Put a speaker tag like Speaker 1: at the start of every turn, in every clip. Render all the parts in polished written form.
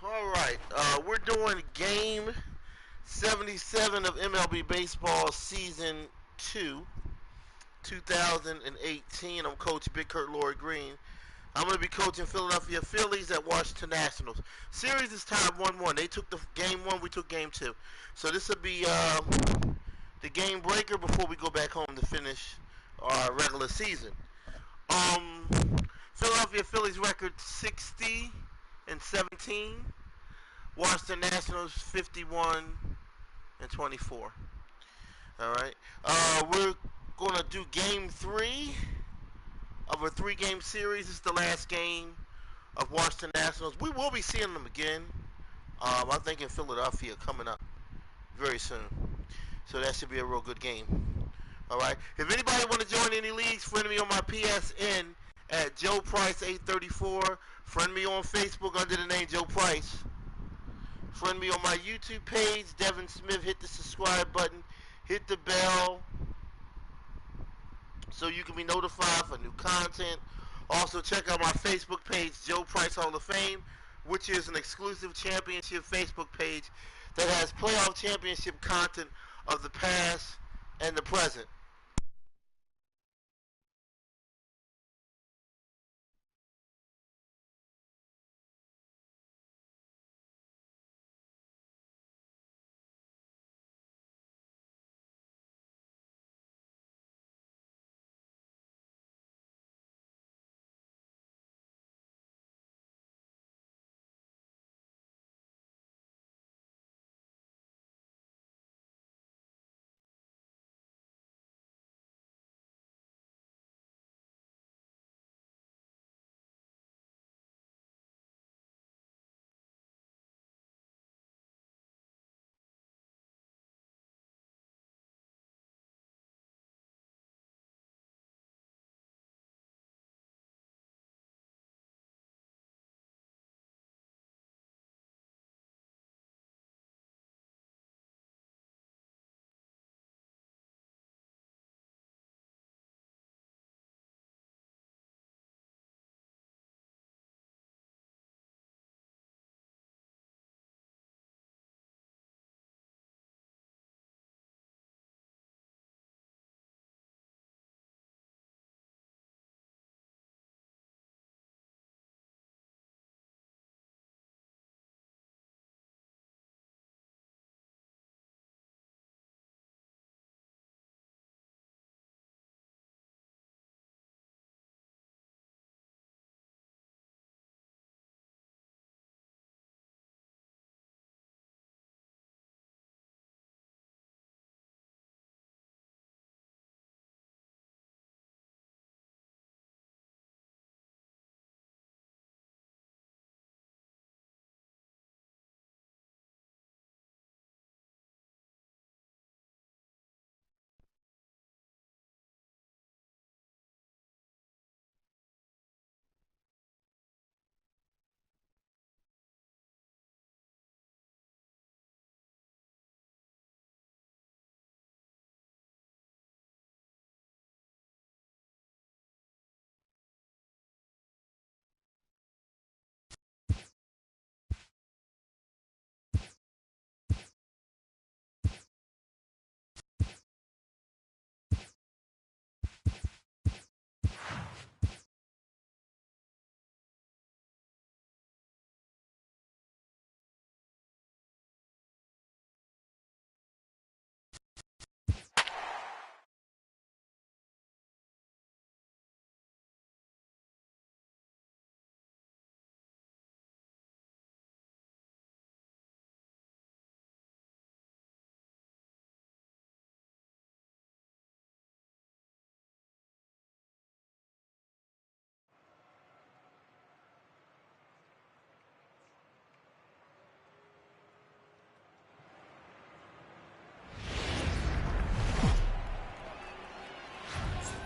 Speaker 1: All right, we're doing game 77 of MLB Baseball Season 2, 2018. I'm Coach Big Kurt Lloyd Green. I'm going to be coaching Philadelphia Phillies at Washington Nationals. Series is tied 1-1. They took the game 1, we took game 2. So this will be the game breaker before we go back home to finish our regular season. Um, Philadelphia Phillies record 60-17. Washington Nationals 51-24. All right. We're gonna do game 3 of a 3-game series. This is the last game of Washington Nationals. We will be seeing them again. I think in Philadelphia coming up very soon. So that should be a real good game. All right. If anybody want to join any leagues, friend me on my PSN at Joe Price 834. Friend me on Facebook under the name Joe Price. Friend me on my YouTube page, Devin Smith. Hit the subscribe button. Hit the bell so you can be notified for new content. Also, check out my Facebook page, Joe Price Hall of Fame, which is an exclusive championship Facebook page that has playoff championship content of the past and the present.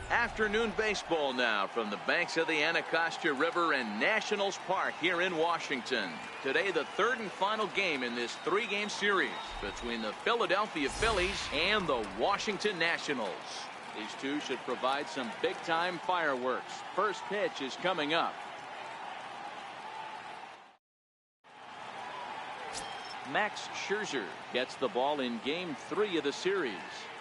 Speaker 2: Afternoon baseball now from the banks of the Anacostia River and Nationals Park here in Washington. Today, the third and final game in this 3-game series between the Philadelphia Phillies and the Washington Nationals. These two should provide some big-time fireworks. First pitch is coming up. Max Scherzer gets the ball in Game 3 of the series.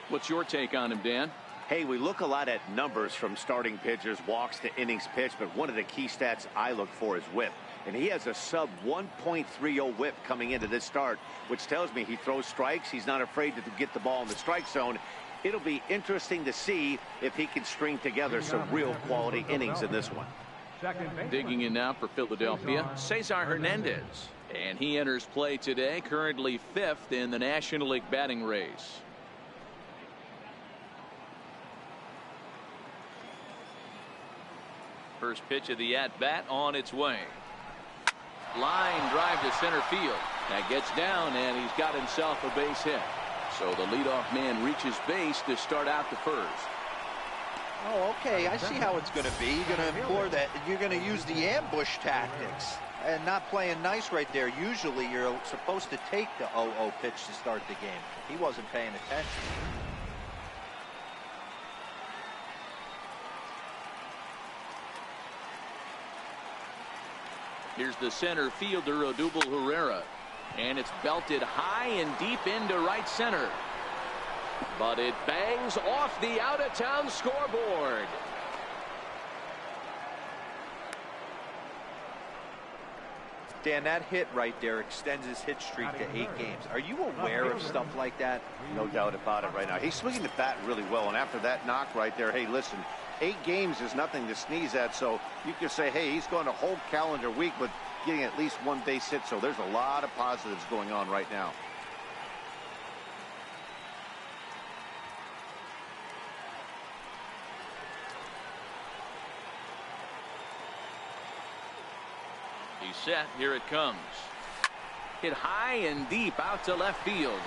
Speaker 2: What's your take on him, Dan?
Speaker 3: Hey, we look a lot at numbers from starting pitchers, walks to innings pitched, but one of the key stats I look for is whip. And he has a sub 1.30 whip coming into this start, which tells me he throws strikes. He's not afraid to get the ball in the strike zone. It'll be interesting to see if he can string together some real quality innings in this one.
Speaker 2: Digging in now for Philadelphia, Cesar Hernandez. And he enters play today, currently 5th in the National League batting race. First pitch of the at-bat on its way. Line drive to center field. That gets down, and he's got himself a base hit. So the leadoff man reaches base to start out the first.
Speaker 4: Oh, okay. I see how it's going to be. You're going to employ that. You're going to use the ambush tactics and not playing nice right there. Usually you're supposed to take the 0-0 pitch to start the game. He wasn't paying attention.
Speaker 2: Here's the center fielder, Odubel Herrera. And it's belted high and deep into right center. But it bangs off the out-of-town scoreboard.
Speaker 4: Dan, that hit right there extends his hit streak to 8 games. Are you aware of stuff like that?
Speaker 3: No doubt about it right now. He's swinging the bat really well, and after that knock right there, hey, listen, 8 games is nothing to sneeze at, so you can say, hey, he's gone a whole calendar week with getting at least 1 base hit, so there's a lot of positives going on right now.
Speaker 2: He's set. Here it comes. Hit high and deep out to left field.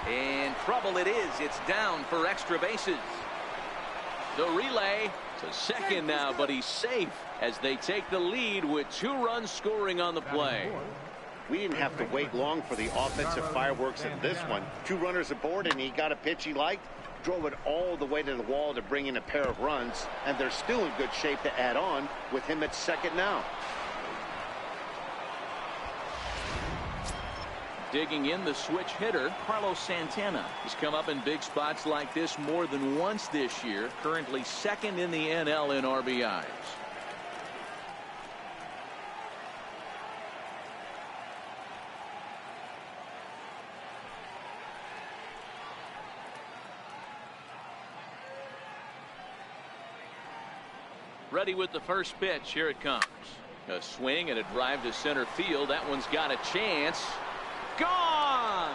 Speaker 2: And trouble it is. It's down for extra bases. The relay to second now, but he's safe as they take the lead with 2 runs scoring on the play.
Speaker 3: We didn't have to wait long for the offensive fireworks in this one. 2 runners aboard, and he got a pitch he liked, drove it all the way to the wall to bring in a pair of runs, and they're still in good shape to add on with him at second now.
Speaker 2: Digging in, the switch hitter, Carlos Santana. He's come up in big spots like this more than once this year. Currently 2nd in the NL in RBIs. Ready with the first pitch. Here it comes. A swing and a drive to center field. That one's got a chance. Gone!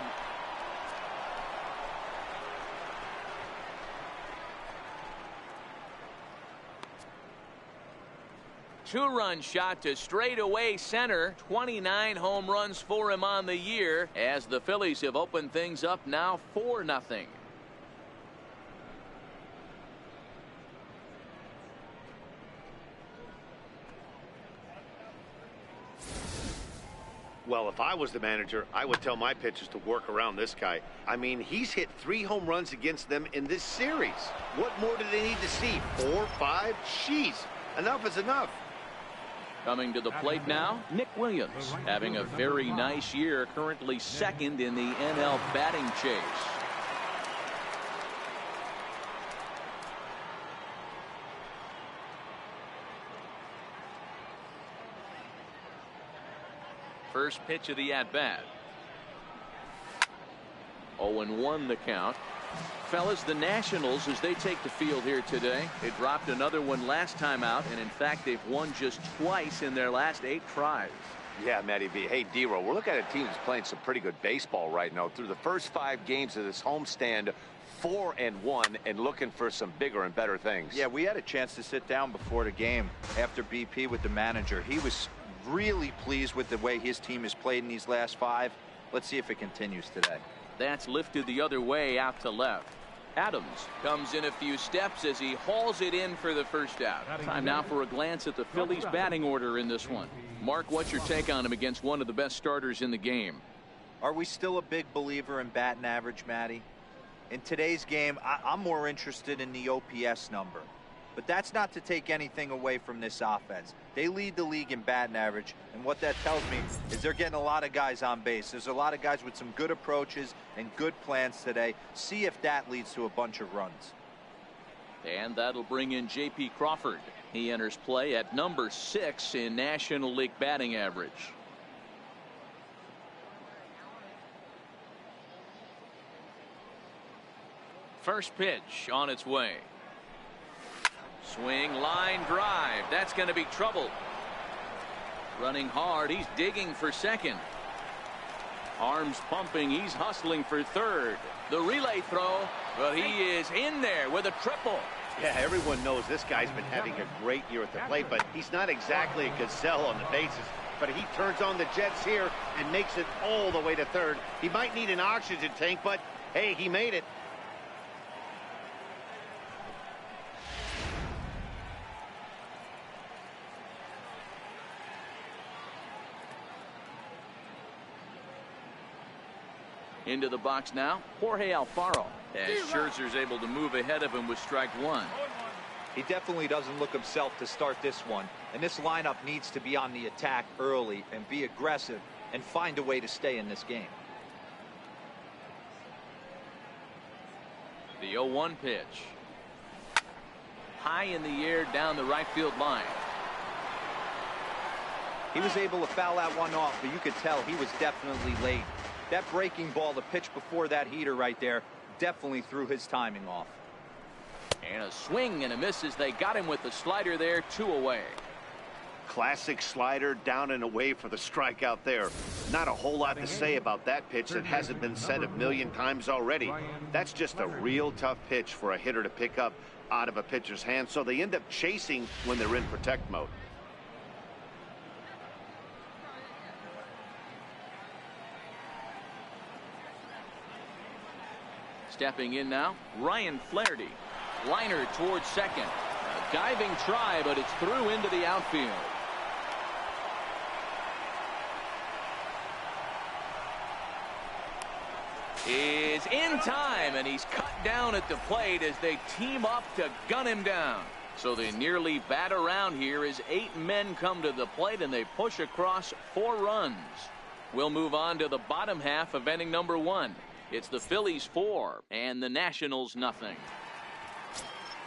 Speaker 2: Two-run shot to straightaway center. 29 home runs for him on the year as the Phillies have opened things up now 4-0.
Speaker 3: Well, if I was the manager, I would tell my pitchers to work around this guy. I mean, he's hit 3 home runs against them in this series. What more do they need to see? 4, 5? Jeez, enough is enough.
Speaker 2: Coming to the plate now, Nick Williams, having a very nice year, currently 2nd in the NL batting chase. First pitch of the at-bat. 0-1 the count. Fellas, the Nationals, as they take the field here today, they dropped another one last time out, and in fact they've won just twice in their last 8 tries.
Speaker 3: Yeah, Matty B. Hey, D-Row, we're looking at a team that's playing some pretty good baseball right now. Through the first 5 games of this homestand, 4-1, and looking for some bigger and better things.
Speaker 4: Yeah, we had a chance to sit down before the game after BP with the manager. He was really pleased with the way his team has played in these last 5. Let's see if it continues today.
Speaker 2: That's lifted the other way out to left. Adams comes in a few steps as he hauls it in for the first out. Time now for a glance at the Phillies batting order in this one. Mark, what's your take on him against one of the best starters in the game?
Speaker 4: Are we still a big believer in batting average, Matty? In today's game, I'm more interested in the OPS number. but that's not to take anything away from this offense. They lead the league in batting average, and what that tells me is they're getting a lot of guys on base. There's a lot of guys with some good approaches and good plans today. See if that leads to a bunch of runs.
Speaker 2: And that'll bring in J.P. Crawford. He enters play at number 6 in National League batting average. First pitch on its way. Swing, line drive. That's going to be trouble. Running hard. He's digging for second. Arms pumping. He's hustling for third. The relay throw. Well, he is in there with a triple.
Speaker 3: Yeah, everyone knows this guy's been having a great year at the plate, but he's not exactly a gazelle on the bases. But he turns on the jets here and makes it all the way to third. He might need an oxygen tank, but hey, he made it.
Speaker 2: Into the box now, Jorge Alfaro. As Scherzer's able to move ahead of him with strike one.
Speaker 4: He definitely doesn't look himself to start this one, and this lineup needs to be on the attack early and be aggressive and find a way to stay in this game.
Speaker 2: The 0-1 pitch. High in the air down the right field line.
Speaker 4: He was able to foul that one off, but you could tell he was definitely late. That breaking ball, the pitch before that heater right there, definitely threw his timing off.
Speaker 2: And a swing and a miss as they got him with the slider there, 2 away.
Speaker 3: Classic slider, down and away for the strikeout there. Not a whole lot to say about that pitch that hasn't been said a million times already. That's just a real tough pitch for a hitter to pick up out of a pitcher's hand, so they end up chasing when they're in protect mode.
Speaker 2: Stepping in now, Ryan Flaherty. Liner towards second. A diving try, but it's through into the outfield. Is in time, and he's cut down at the plate as they team up to gun him down. So they nearly bat around here as 8 men come to the plate, and they push across 4 runs. We'll move on to the bottom half of inning number 1. It's the Phillies 4 and the Nationals nothing.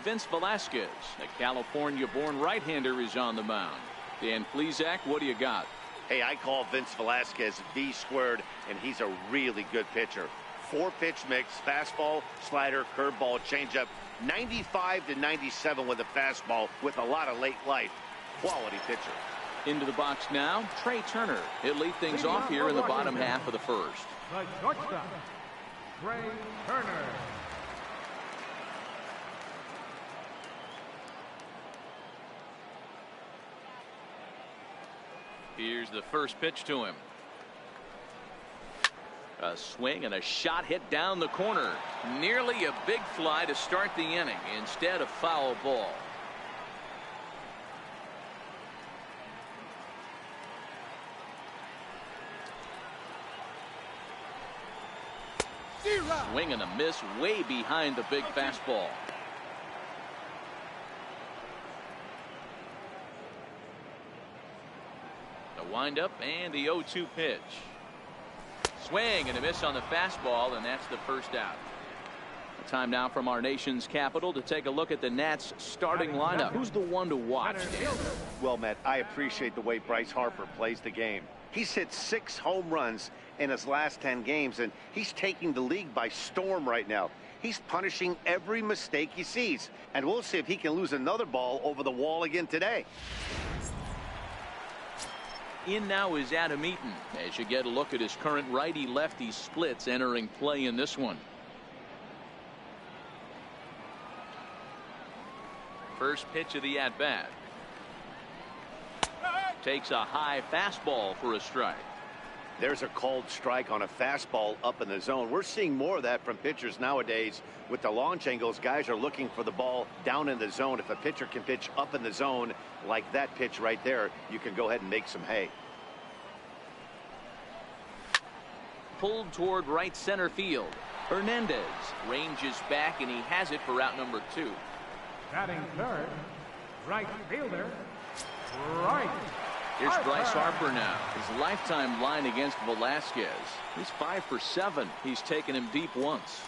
Speaker 2: Vince Velasquez, a California-born right-hander, is on the mound. Dan Plesac, what do you got?
Speaker 3: Hey, I call Vince Velasquez V squared, and he's a really good pitcher. 4-pitch mix, fastball, slider, curveball, changeup. 95 to 97 with a fastball with a lot of late life. Quality pitcher.
Speaker 2: Into the box now, Trey Turner. He'll lead things off here in the bottom half of the first.
Speaker 5: The shortstop, Trey Turner.
Speaker 2: Here's the first pitch to him. A swing and a shot hit down the corner. Nearly a big fly to start the inning. Instead, a foul ball. Swing and a miss way behind the big fastball. The windup and the 0-2 pitch. Swing and a miss on the fastball, and that's the first out. Time now from our nation's capital to take a look at the Nats starting lineup. Who's the one to watch, Dan?
Speaker 3: Well, Matt, I appreciate the way Bryce Harper plays the game. He's hit 6 home runs in his last 10 games, and he's taking the league by storm right now. He's punishing every mistake he sees, and we'll see if he can lose another ball over the wall again today.
Speaker 2: In now is Adam Eaton as you get a look at his current righty-lefty splits entering play in this one. First pitch of the at-bat. Takes a high fastball for a strike.
Speaker 3: There's a called strike on a fastball up in the zone. We're seeing more of that from pitchers nowadays. With the launch angles, guys are looking for the ball down in the zone. If a pitcher can pitch up in the zone like that pitch right there, you can go ahead and make some hay.
Speaker 2: Pulled toward right center field. Hernandez ranges back, and he has it for out number 2.
Speaker 5: Batting third, right fielder, Bryce.
Speaker 2: Here's Bryce Harper now. His lifetime line against Velasquez. He's 5 for 7. He's taken him deep once.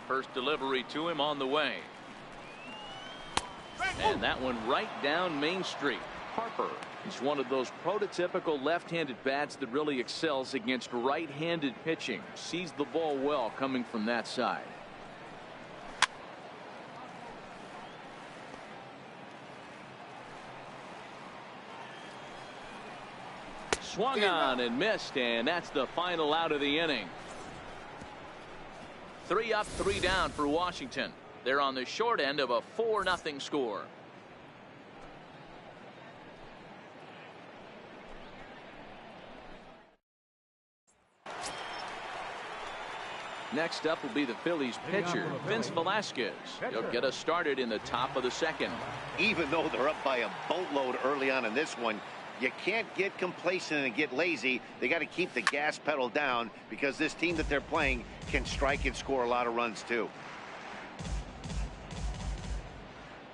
Speaker 2: First delivery to him on the way. And that one right down Main Street. Harper is one of those prototypical left-handed bats that really excels against right-handed pitching. Sees the ball well coming from that side. Swung on and missed, and that's the final out of the inning. 3 up, 3 down for Washington. They're on the short end of a 4-0 score. Next up will be the Phillies pitcher, Vince Velasquez. He'll get us started in the top of the second.
Speaker 3: Even though they're up by a boatload early on in this one, you can't get complacent and get lazy. They got to keep the gas pedal down because this team that they're playing can strike and score a lot of runs too.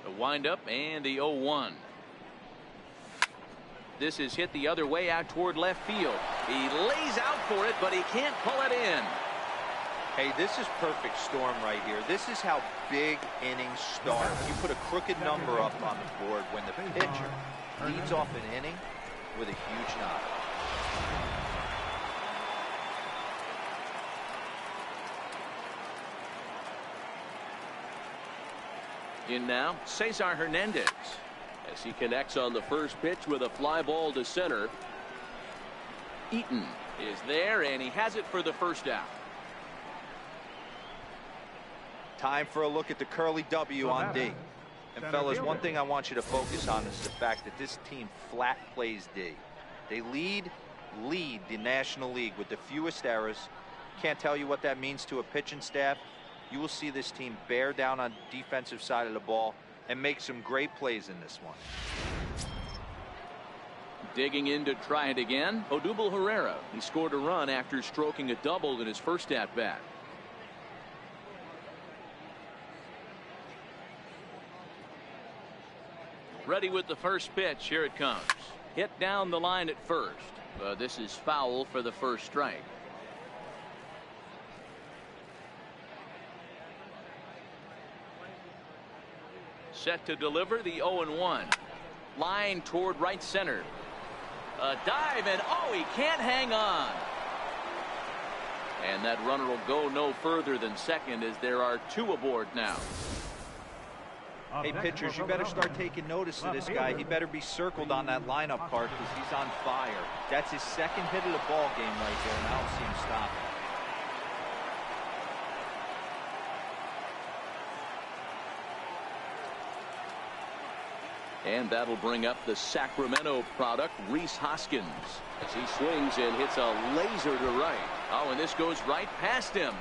Speaker 2: The windup and the 0-1. This is hit the other way out toward left field. He lays out for it, but he can't pull it in.
Speaker 4: Hey, this is perfect storm right here. This is how big innings start. You put a crooked number up on the board when the pitcher leads off an inning with a huge knock.
Speaker 2: In now, Cesar Hernandez, as he connects on the first pitch with a fly ball to center. Eaton is there, and he has it for the first out.
Speaker 4: Time for a look at the curly W on D. And fellas, one thing I want you to focus on is the fact that this team flat plays D. They lead the National League with the fewest errors. Can't tell you what that means to a pitching staff. You will see this team bear down on the defensive side of the ball and make some great plays in this one.
Speaker 2: Digging in to try it again, Odubel Herrera. He scored a run after stroking a double in his first at-bat. Ready with the first pitch. Here it comes. Hit down the line at first. This is foul for the first strike. Set to deliver the 0-1. Line toward right center. A dive, and oh, he can't hang on. And that runner will go no further than second as there are 2 aboard now.
Speaker 4: Hey, pitchers, you better start taking notice of this guy. He better be circled on that lineup card because he's on fire. That's his second hit of the ball game right there, and I don't see him stopping.
Speaker 2: And that'll bring up the Sacramento product, Rhys Hoskins, as he swings and hits a laser to right. Oh, and this goes right past him.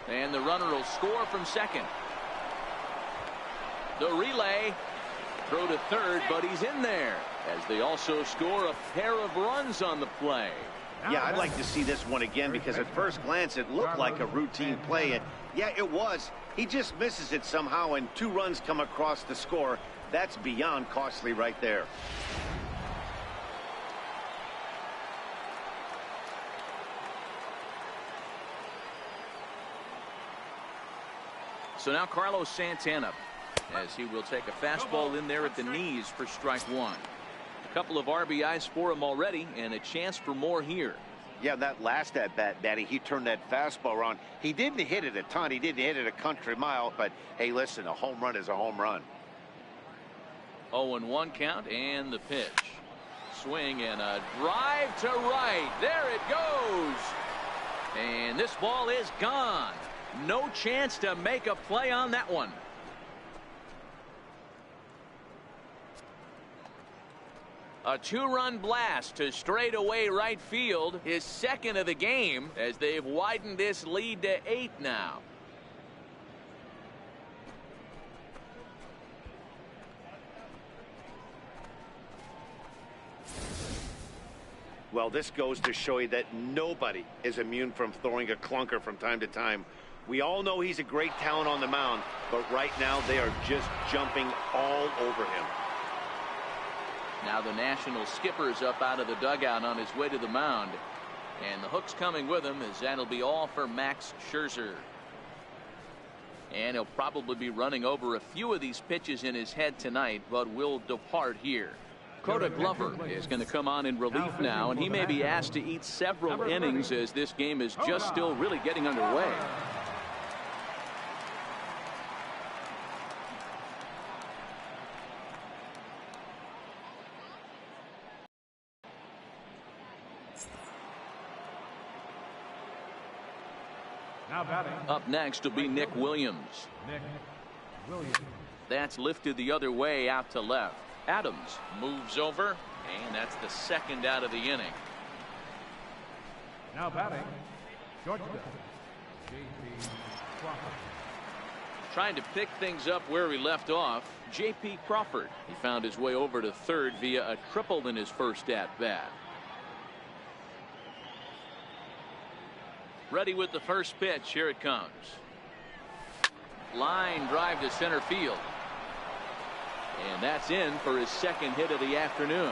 Speaker 2: And the runner will score from second. The relay, throw to third, but he's in there as they also score a pair of runs on the play.
Speaker 3: Yeah, I'd like to see this one again because at first glance it looked like a routine play, and yeah, it was. He just misses it somehow, and 2 runs come across the score. That's beyond costly right there.
Speaker 2: So now Carlos Santana, as he will take a fastball in there at the knees for strike 1. A couple of RBIs for him already, and a chance for more here.
Speaker 3: Yeah, that last at-bat, Daddy, he turned that fastball around. He didn't hit it a ton. He didn't hit it a country mile, but hey, listen, a home run is a home run.
Speaker 2: 0-1 count, and the pitch. Swing and a drive to right. There it goes. And this ball is gone. No chance to make a play on that one. A two-run blast to straightaway right field, his second of the game, as they've widened this lead to 8 now.
Speaker 3: Well, this goes to show you that nobody is immune from throwing a clunker from time to time. We all know he's a great talent on the mound, but right now they are just jumping all over him.
Speaker 2: Now the National skipper's up out of the dugout on his way to the mound. And the hook's coming with him, as that'll be all for Max Scherzer. And he'll probably be running over a few of these pitches in his head tonight, but will depart here. Coda Glover is going to come on in relief now, and he may be asked to eat several innings as this game is just still really getting underway.
Speaker 5: Now batting.
Speaker 2: Up next will be Nick Williams.
Speaker 5: Nick Williams.
Speaker 2: That's lifted the other way out to left. Adams moves over, and that's the second out of the inning.
Speaker 5: Now batting. Shortstop. J.P. Crawford.
Speaker 2: Trying to pick things up where he left off, J.P. Crawford. He found his way over to third via a triple in his first at-bat. Ready with the first pitch. Here it comes. Line drive to center field. And that's in for his second hit of the afternoon.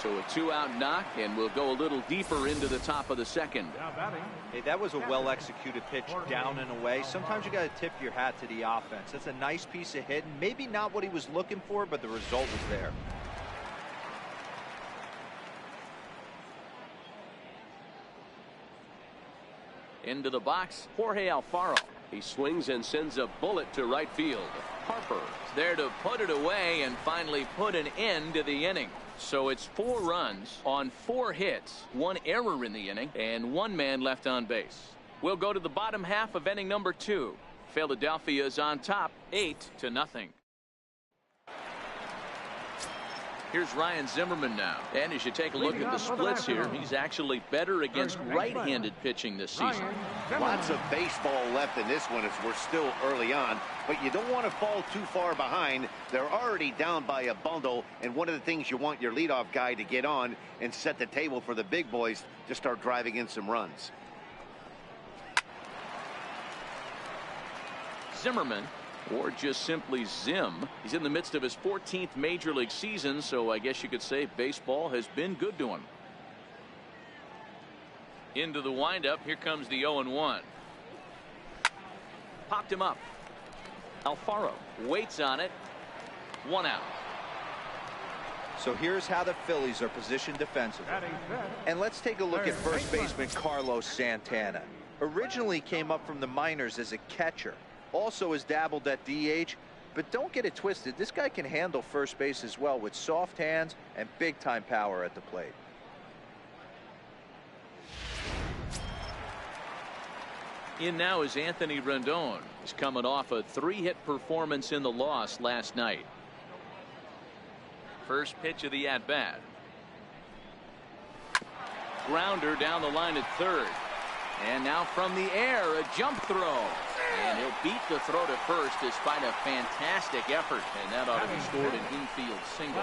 Speaker 2: So a 2-out knock, and we'll go a little deeper into the top of the second.
Speaker 5: Now batting.
Speaker 4: Hey, that was a well-executed pitch down and away. Sometimes you got to tip your hat to the offense. That's a nice piece of hitting. Maybe not what he was looking for, but the result was there.
Speaker 2: Into the box, Jorge Alfaro. He swings and sends a bullet to right field. Harper is there to put it away and finally put an end to the inning. So it's 4 runs on 4 hits, 1 error in the inning, and 1 man left on base. We'll go to the bottom half of inning number 2. Philadelphia is on top, 8-0. Here's Ryan Zimmerman now. And as you take a look at the splits here, he's actually better against right-handed pitching this season.
Speaker 3: Lots of baseball left in this one as we're still early on, but you don't want to fall too far behind. They're already down by a bundle, and one of the things you want your leadoff guy to get on and set the table for the big boys to start driving in some runs.
Speaker 2: Zimmerman, or just simply Zim. He's in the midst of his 14th major league season, so I guess you could say baseball has been good to him. Into the windup, here comes the 0-1. Popped him up. Alfaro waits on it. 1 out.
Speaker 4: So here's how the Phillies are positioned defensively. And let's take a look at first baseman Carlos Santana. Originally came up from the minors as a catcher. Also has dabbled at DH, but don't get it twisted. This guy can handle first base as well with soft hands and big-time power at the plate.
Speaker 2: In now is Anthony Rendon. He's coming off a 3-hit performance in the loss last night. First pitch of the at-bat. Grounder down the line at third. And now from the air, a jump throw. And he'll beat the throw to first despite a fantastic effort. And that ought to be scored an infield single.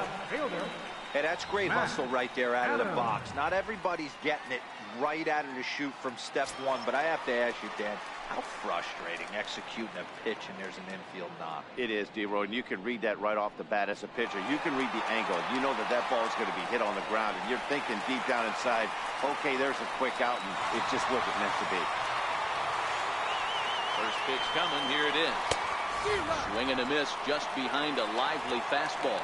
Speaker 4: Hey, that's great hustle right there out of the box. Not everybody's getting it right out of the chute from step one, but I have to ask you, Dan, how frustrating executing a pitch and there's an infield knock.
Speaker 3: It is, D-Roy, and you can read that right off the bat as a pitcher. You can read the angle. You know that that ball is going to be hit on the ground, and you're thinking deep down inside, okay, there's a quick out, and it just wasn't meant to be.
Speaker 2: First pitch coming. Here it is. Swing and a miss just behind a lively fastball.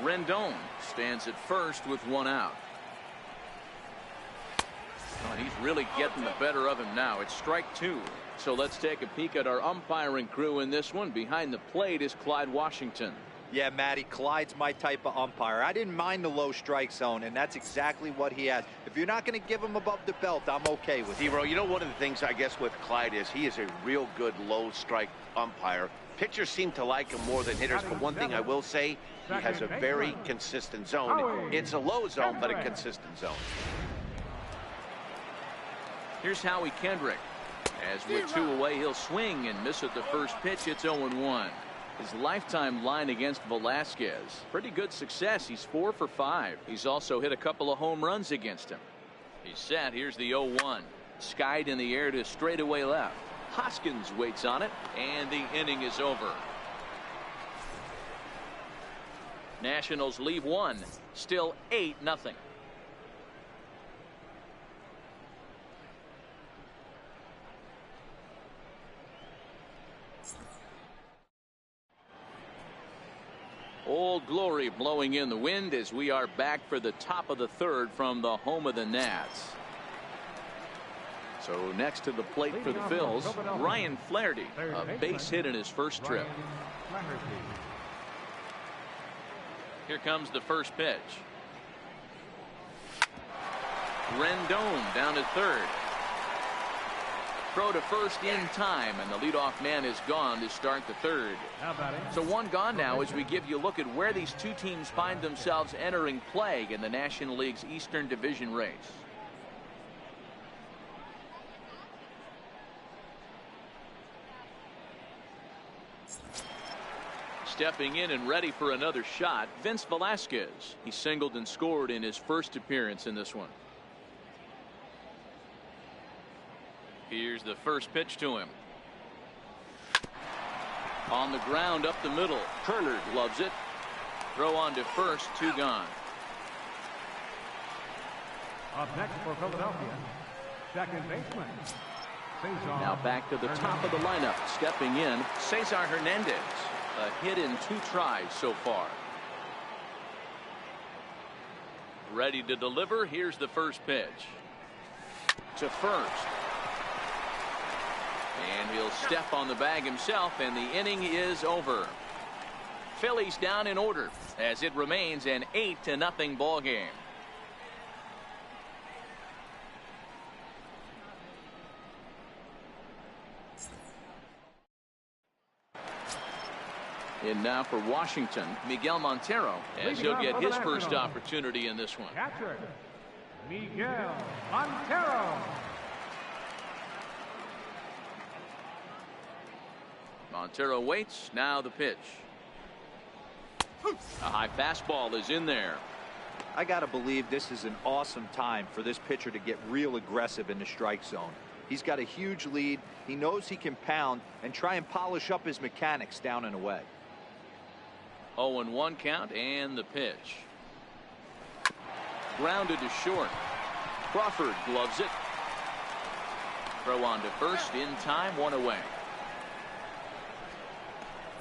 Speaker 2: Rendon stands at first with 1 out. Oh, he's really getting the better of him now. It's strike 2. So let's take a peek at our umpiring crew in this one. Behind the plate is Clyde Washington.
Speaker 4: Yeah, Matty, Clyde's my type of umpire. I didn't mind the low strike zone, and that's exactly what he has. If you're not going to give him above the belt, I'm okay with it.
Speaker 3: Zero, you know, one of the things I guess with Clyde is he is a real good low strike umpire. Pitchers seem to like him more than hitters, but one thing I will say, he has a very consistent zone. It's a low zone, but a consistent zone.
Speaker 2: Here's Howie Kendrick. As with 2 away, he'll swing and miss at the first pitch. It's 0-1. His lifetime line against Velasquez. Pretty good success. He's 4 for 5. He's also hit a couple of home runs against him. He's set. Here's the 0-1. Skied in the air to straightaway left. Hoskins waits on it, and the inning is over. Nationals leave 1. Still 8-0. Old Glory blowing in the wind as we are back for the top of the third from the home of the Nats. So next to the plate for the Phils, Ryan Flaherty, a base hit in his first trip. Here comes the first pitch. Rendon down to third. Throw to first in time, and the leadoff man is gone to start the third. So 1 gone now as we give you a look at where these 2 teams find themselves entering play in the National League's Eastern Division race. Stepping in and ready for another shot, Vince Velasquez. He singled and scored in his first appearance in this one. Here's the first pitch to him. On the ground up the middle. Turner gloves it. Throw on to first. 2 gone.
Speaker 5: Up next for Philadelphia, second baseman.
Speaker 2: Now back to the top of the lineup. Stepping in, Cesar Hernandez. A hit in 2 tries so far. Ready to deliver. Here's the first pitch. To first. And he'll step on the bag himself, and the inning is over. Phillies down in order as it remains an 8-0 ball game. And now for Washington, Miguel Montero, as he'll get his first opportunity in this one.
Speaker 5: Catcher, Miguel Montero.
Speaker 2: Montero waits. Now the pitch. A high fastball is in there.
Speaker 4: I got to believe this is an awesome time for this pitcher to get real aggressive in the strike zone. He's got a huge lead. He knows he can pound and try and polish up his mechanics down and away.
Speaker 2: 0-1 count, and the pitch. Grounded to short. Crawford gloves it. Throw on to first in time. 1 away.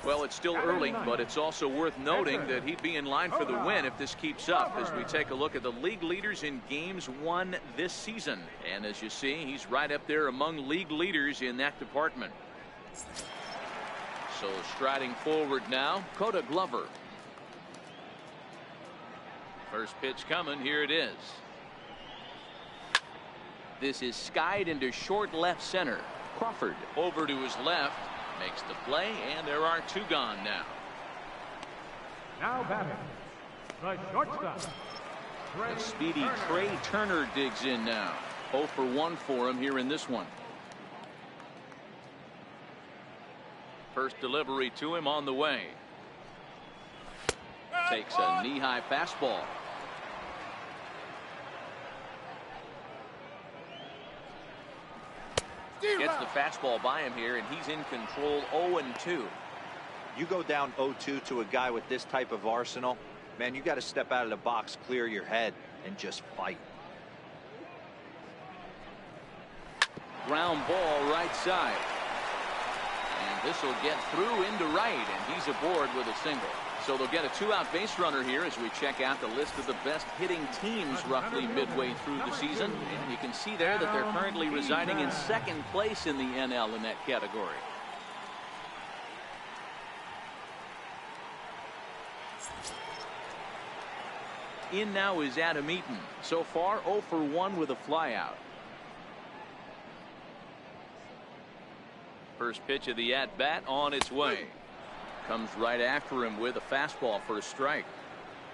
Speaker 2: Well, it's still early, but it's also worth noting that he'd be in line for the win if this keeps up as we take a look at the league leaders in games won this season. And as you see, he's right up there among league leaders in that department. So striding forward now, Coda Glover. First pitch coming. Here it is. This is skied into short left center. Crawford over to his left. Makes the play, and there are 2 gone now.
Speaker 5: Now batting, the shortstop.
Speaker 2: The speedy Trey Turner digs in now. 0 for 1 for him here in this one. First delivery to him on the way. Takes a knee-high fastball. Gets the fastball by him here, and he's in control. 0-2.
Speaker 4: You go down 0-2 to a guy with this type of arsenal, man, you got to step out of the box, clear your head, and just fight.
Speaker 2: Ground ball right side. And this will get through into right, and he's aboard with a single. So they'll get a 2-out base runner here as we check out the list of the best hitting teams roughly midway through the season. And you can see there that they're currently residing in second place in the NL in that category. In now is Adam Eaton. So far 0 for 1 with a flyout. First pitch of the at-bat on its way. Comes right after him with a fastball for a strike.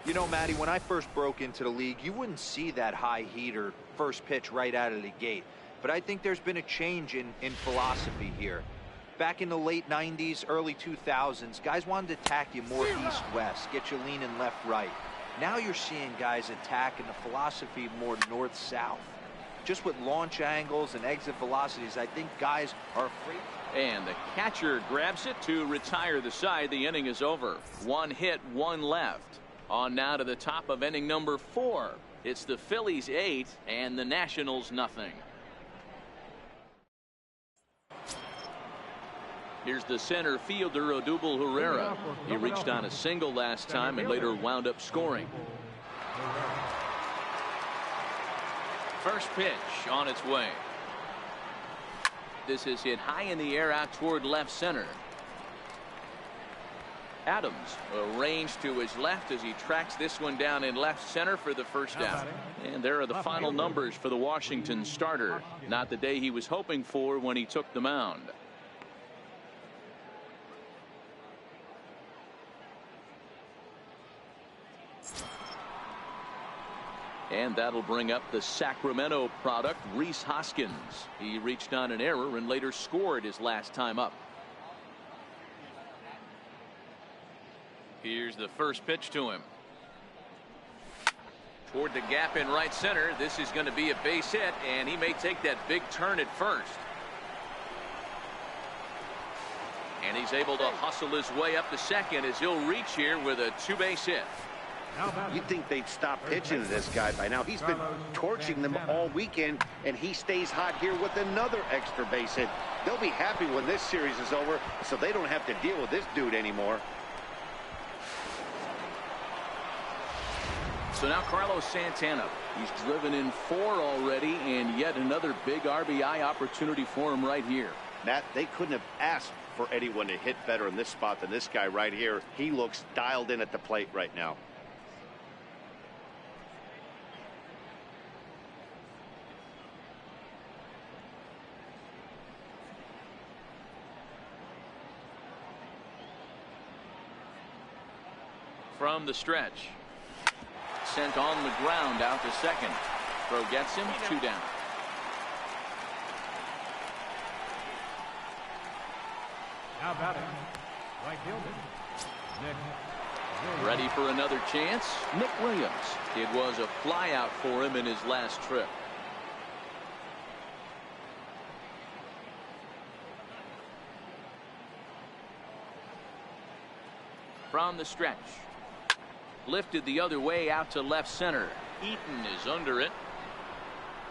Speaker 4: You know, Matty, when I first broke into the league, you wouldn't see that high heater first pitch right out of the gate. But I think there's been a change in philosophy here. Back in the late 90s, early 2000s, guys wanted to attack you more east-west, get you leaning left-right. Now you're seeing guys attack in the philosophy more north-south. Just with launch angles and exit velocities, I think guys are afraid.
Speaker 2: And the catcher grabs it to retire the side. The inning is over. 1 hit, 1 left. On now to the top of inning number 4. It's the Phillies 8 and the Nationals nothing. Here's the center fielder, Odubel Herrera. He reached on a single last time and later wound up scoring. First pitch on its way. This is hit high in the air out toward left center. Adams arranged to his left as he tracks this one down in left center for the first out. And there are the final numbers for the Washington starter. Not the day he was hoping for when he took the mound. And that'll bring up the Sacramento product, Rhys Hoskins. He reached on an error and later scored his last time up. Here's the first pitch to him. Toward the gap in right center. This is going to be a base hit, and he may take that big turn at first. And he's able to hustle his way up to second as he'll reach here with a 2-base hit.
Speaker 3: You'd think they'd stop pitching to this guy by now. He's been torching them all weekend, and he stays hot here with another extra base hit. They'll be happy when this series is over, so they don't have to deal with this dude anymore.
Speaker 2: So now Carlos Santana. He's driven in 4 already, and yet another big RBI opportunity for him right here.
Speaker 3: Matt, they couldn't have asked for anyone to hit better in this spot than this guy right here. He looks dialed in at the plate right now.
Speaker 2: From the stretch. Sent on the ground out to second. Throw gets him, 2 down.
Speaker 5: Now batting, right fielder, Nick Williams.
Speaker 2: Ready for another chance. Nick Williams. It was a flyout for him in his last trip. From the stretch. Lifted the other way out to left center. Eaton is under it.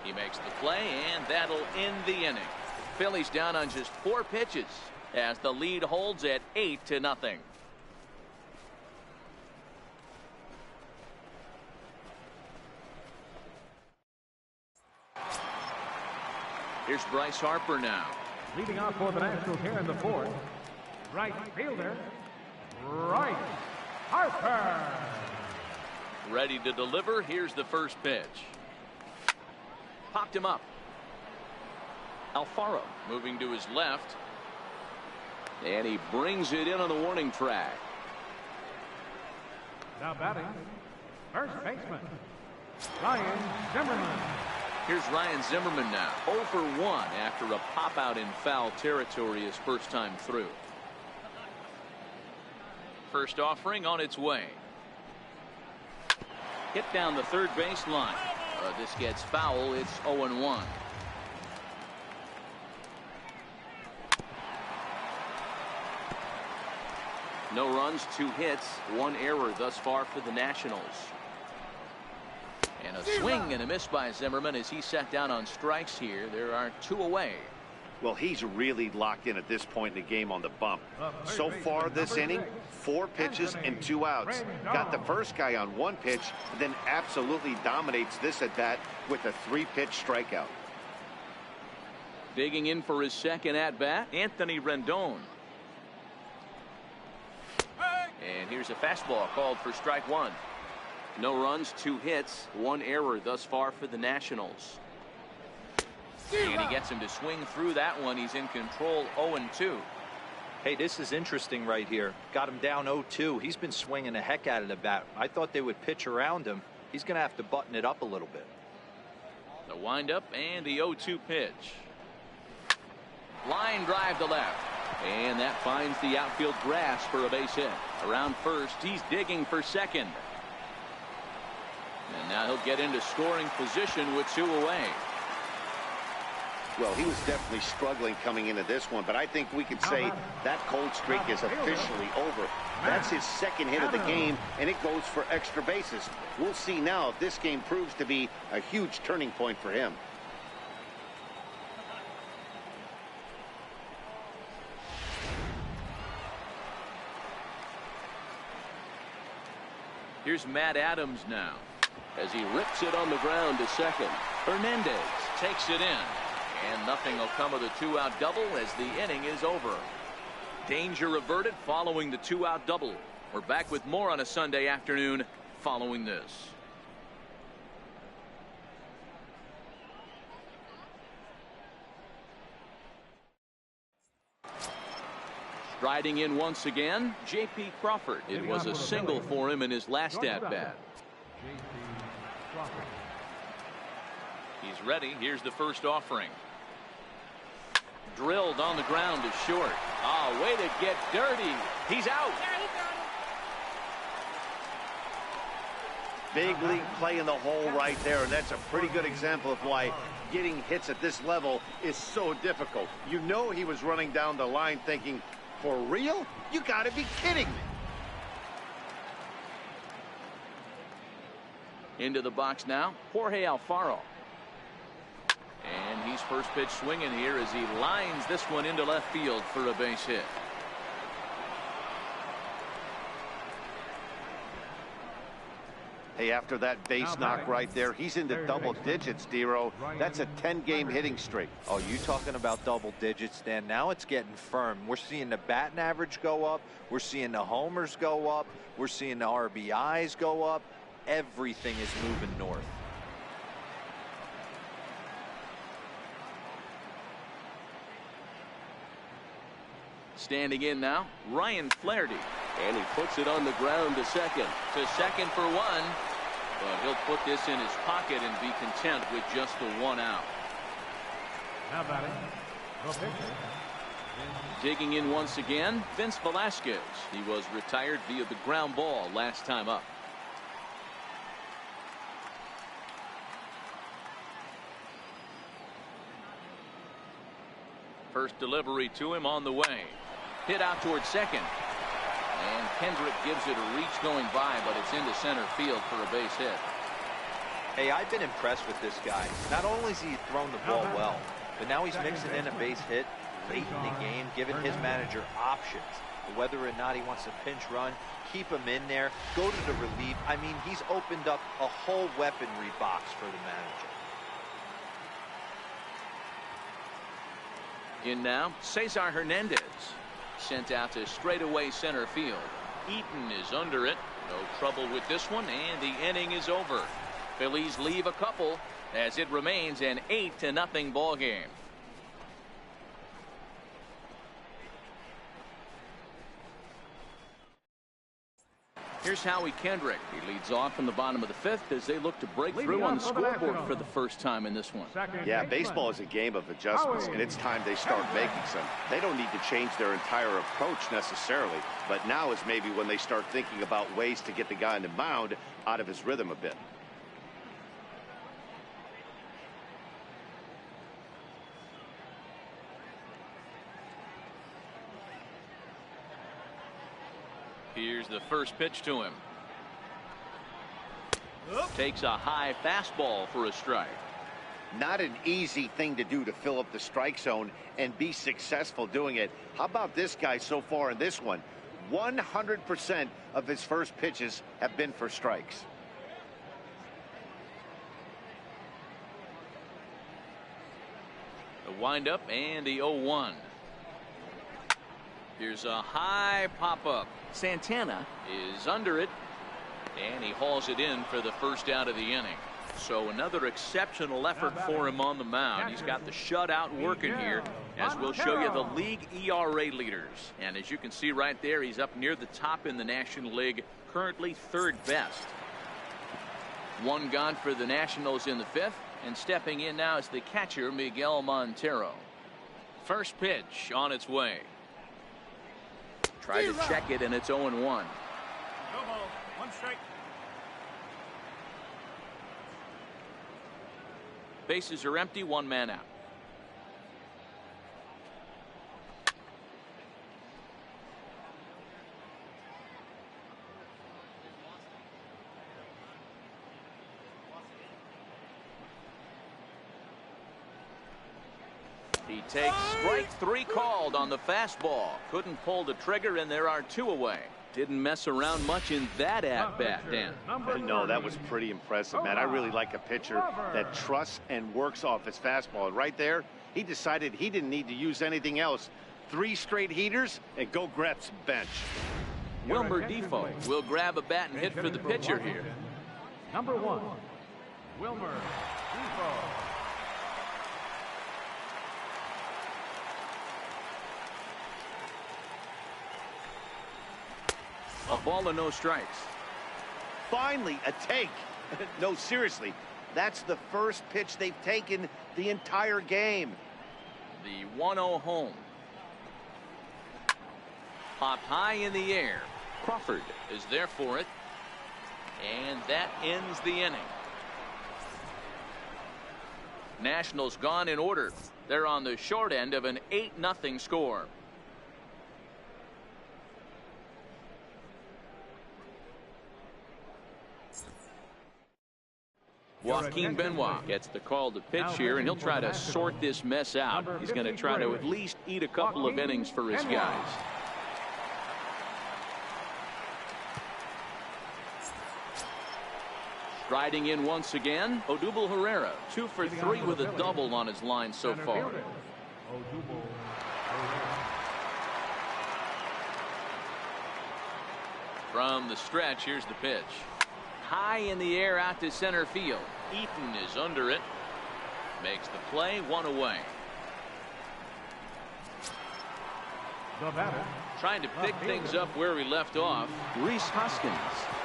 Speaker 2: He makes the play, and that'll end the inning. Phillies down on just 4 pitches as the lead holds at 8-0. Here's Bryce Harper now.
Speaker 5: Leading off for the Nationals here in the 4th, right fielder, Bryce Harper.
Speaker 2: Ready to deliver. Here's the first pitch. Popped him up. Alfaro moving to his left. And he brings it in on the warning track.
Speaker 5: Now batting, first baseman, Ryan Zimmerman.
Speaker 2: Here's Ryan Zimmerman now. 0 for 1 after a pop out in foul territory his first time through. First offering on its way. Hit down the third baseline. This gets foul. It's 0-1. No runs, 2 hits, 1 error thus far for the Nationals. And a swing and a miss by Zimmerman as he sat down on strikes here. There are 2 away.
Speaker 3: Well, he's really locked in at this point in the game on the bump. So far this inning, 4 pitches and 2 outs. Got the first guy on 1 pitch, and then absolutely dominates this at bat with a 3-pitch strikeout.
Speaker 2: Digging in for his second at bat, Anthony Rendon. And here's a fastball called for strike 1. No runs, 2 hits, 1 error thus far for the Nationals. And he gets him to swing through that one. He's in control, 0-2.
Speaker 4: Hey, this is interesting right here. Got him down 0-2. He's been swinging the heck out of the bat. I thought they would pitch around him. He's going to have to button it up a little bit.
Speaker 2: The windup and the 0-2 pitch. Line drive to left. And that finds the outfield grass for a base hit. Around first, he's digging for second. And now he'll get into scoring position with 2 away.
Speaker 3: Well, he was definitely struggling coming into this one, but I think we can say that cold streak is officially over. That's his 2nd hit of the game, and it goes for extra bases. We'll see now if this game proves to be a huge turning point for him.
Speaker 2: Here's Matt Adams now as he rips it on the ground to second. Hernandez takes it in. And nothing will come of the 2-out double as the inning is over. Danger averted following the 2-out double. We're back with more on a Sunday afternoon following this. Striding in once again, J.P. Crawford. It was a single for him in his last at-bat. He's ready. Here's the first offering. Drilled on the ground to short. Oh, way to get dirty. He's out.
Speaker 3: Big league play in the hole right there, and that's a pretty good example of why getting hits at this level is so difficult. You know he was running down the line thinking, for real? You gotta be kidding me.
Speaker 2: Into the box now, Jorge Alfaro. And he's first pitch swinging here as he lines this one into left field for a base hit.
Speaker 3: Hey, after that base knock right there, he's into double digits, Dero. That's a 10-game hitting streak.
Speaker 4: Oh, you talking about double digits, Dan? Now it's getting firm. We're seeing the batting average go up. We're seeing the homers go up. We're seeing the RBIs go up. Everything is moving north.
Speaker 2: Standing in now, Ryan Flaherty. And he puts it on the ground to second. To second for 1. But he'll put this in his pocket and be content with just the 1 out.
Speaker 5: Now batting, the pitcher.
Speaker 2: Digging in once again, Vince Velasquez. He was retired via the ground ball last time up. First delivery to him on the way. Hit out towards second. And Kendrick gives it a reach going by, but it's into center field for a base hit.
Speaker 4: Hey, I've been impressed with this guy. Not only has he thrown the ball well, but now he's mixing in a base hit late in the game, giving his manager options. Whether or not he wants a pinch run, keep him in there, go to the relief. I mean, he's opened up a whole weaponry box for the manager.
Speaker 2: In now, Cesar Hernandez. Sent out to straightaway center field. Eaton is under it. No trouble with this one, and the inning is over. Phillies leave a couple as it remains an 8-0 ball game. Here's Howie Kendrick. He leads off in the bottom of the 5th as they look to break through on the scoreboard for the first time in this one.
Speaker 3: Yeah, baseball is a game of adjustments, and it's time they start making some. They don't need to change their entire approach necessarily, but now is maybe when they start thinking about ways to get the guy on the mound out of his rhythm a bit.
Speaker 2: Here's the first pitch to him. Takes a high fastball for a strike.
Speaker 3: Not an easy thing to do to fill up the strike zone and be successful doing it. How about this guy so far in this one? 100% of his first pitches have been for strikes.
Speaker 2: The windup and the 0-1. Here's a high pop-up. Santana is under it. And he hauls it in for the first out of the inning. So another exceptional effort for him on the mound. He's got the shutout working here, as we'll show you the league ERA leaders. And as you can see right there, he's up near the top in the National League, currently third best. One gone for the Nationals in the fifth, and stepping in now is the catcher, Miguel Montero. First pitch on its way. Tried to check it, and it's 0-1.
Speaker 5: No ball, one strike.
Speaker 2: Bases are empty, one man out. He takes strike three called on the fastball. Couldn't pull the trigger, and there are two away. Didn't mess around much in that at-bat, Dan.
Speaker 3: No, that was pretty impressive, man. I really like a pitcher that trusts and works off his fastball. Right there, he decided he didn't need to use anything else. 3 straight heaters, and go grab some bench.
Speaker 2: Wilmer Defoe will grab a bat and hit for the pitcher here.
Speaker 5: Number 1, Wilmer Defoe.
Speaker 2: A ball and no strikes.
Speaker 3: Finally, a take. No, seriously, that's the first pitch they've taken the entire game.
Speaker 2: The 1-0 home. Popped high in the air. Crawford is there for it. And that ends the inning. Nationals gone in order. They're on the short end of an 8-0 score. Joaquin Benoit gets the call to pitch here, and he'll try to sort this mess out. He's going to try to at least eat a couple of innings for his guys. Striding in once again, Odubel Herrera, 2 for 3 with a double on his line so far. From the stretch, here's the pitch. High in the air out to center field. Eaton is under it. Makes the play, 1 away. Trying to pick things up where he left off. Rhys Hoskins.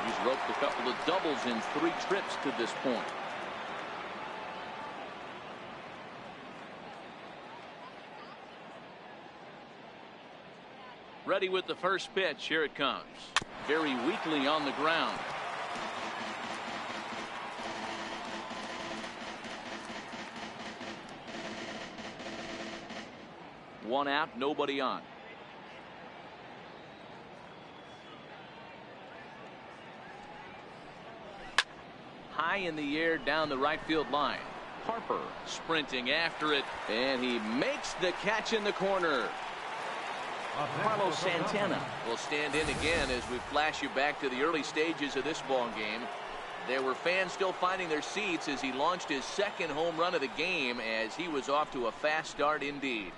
Speaker 2: He's roped a couple of doubles in 3 trips to this point. Ready with the first pitch. Here it comes. Very weakly on the ground. One out, nobody on. High in the air down the right field line. Harper sprinting after it, and he makes the catch in the corner. Carlos Santana will stand in again as we flash you back to the early stages of this ball game. There were fans still finding their seats as he launched his second home run of the game, as he was off to a fast start indeed.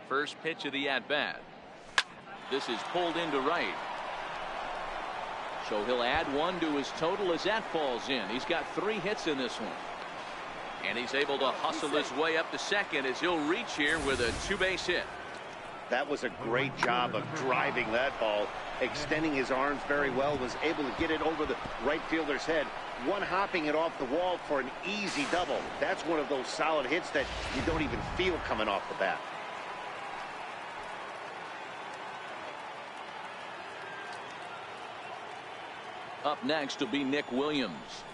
Speaker 2: First pitch of the at-bat. This is pulled into right. So he'll add 1 to his total as that falls in. He's got 3 hits in this one. And he's able to hustle his way up to second as he'll reach here with a 2-base hit.
Speaker 3: That was a great job of driving that ball, extending his arms very well, was able to get it over the right fielder's head, one-hopping it off the wall for an easy double. That's one of those solid hits that you don't even feel coming off the bat.
Speaker 2: Up next will be Nick Williams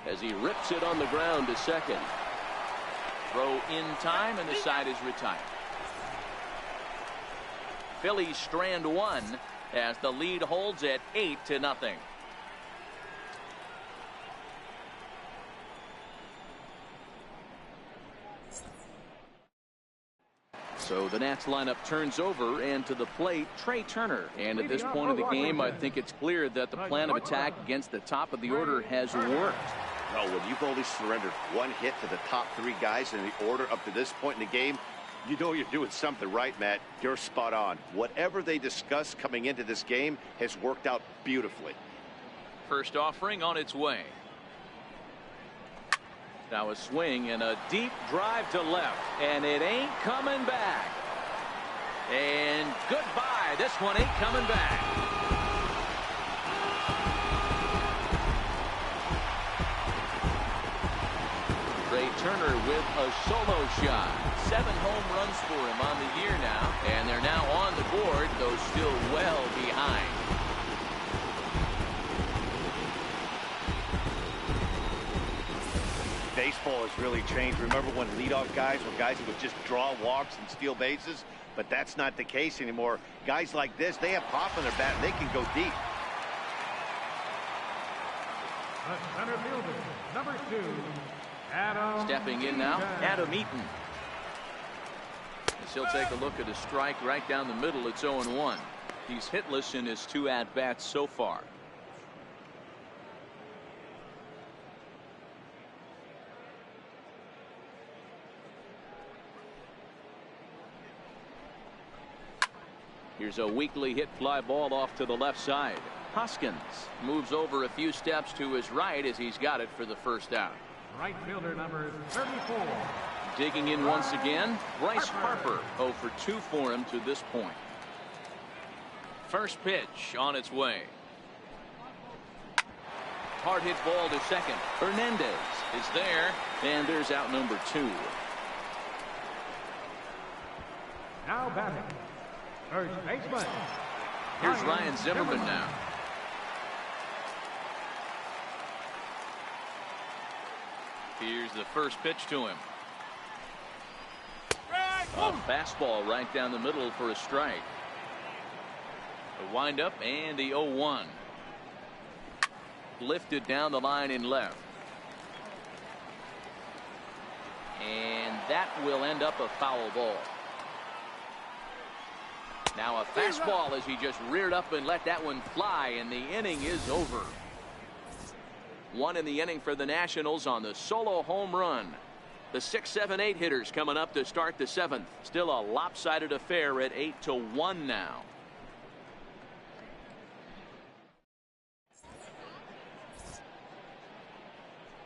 Speaker 2: as he rips it on the ground to second. Throw in time, and the side is retired. Phillies strand 1 as the lead holds at 8-0. So the Nats lineup turns over, and to the plate, Trey Turner. And at this point of the game, I think it's clear that the plan of attack against the top of the order has worked.
Speaker 3: Oh, when you've only surrendered one hit to the top three guys in the order up to this point in the game, you know you're doing something right, Matt. You're spot on. Whatever they discussed coming into this game has worked out beautifully.
Speaker 2: First offering on its way. Now a swing and a deep drive to left, and it ain't coming back. And goodbye. This one ain't coming back. Trey Turner with a solo shot. 7 home runs for him on the year now, and they're now on the board, though still well behind.
Speaker 3: Baseball has really changed. Remember when leadoff guys were guys who would just draw walks and steal bases? But that's not the case anymore. Guys like this, they have pop in their bat, and they can go deep.
Speaker 5: The center fielder, number 2, Adam.
Speaker 2: Stepping in now, Adam Eaton. As he'll take a look at a strike right down the middle. It's 0-1. He's hitless in his 2 at-bats so far. Here's a weakly hit fly ball off to the left side. Hoskins moves over a few steps to his right as he's got it for the first out.
Speaker 5: Right fielder number 34.
Speaker 2: Digging in once again, Bryce Harper. 0 for 2 for him to this point. First pitch on its way. Hard hit ball to second. Hernandez is there, and there's out number 2.
Speaker 5: Now batting, first baseman.
Speaker 2: Here's Ryan Zimmerman now. Here's the first pitch to him. A fastball right down the middle for a strike. The windup and the 0-1. Lifted down the line in left. And that will end up a foul ball. Now a fastball as he just reared up and let that one fly, and the inning is over. 1 in the inning for the Nationals on the solo home run. The 6, 7, 8 hitters coming up to start the 7th. Still a lopsided affair at 8-1 now.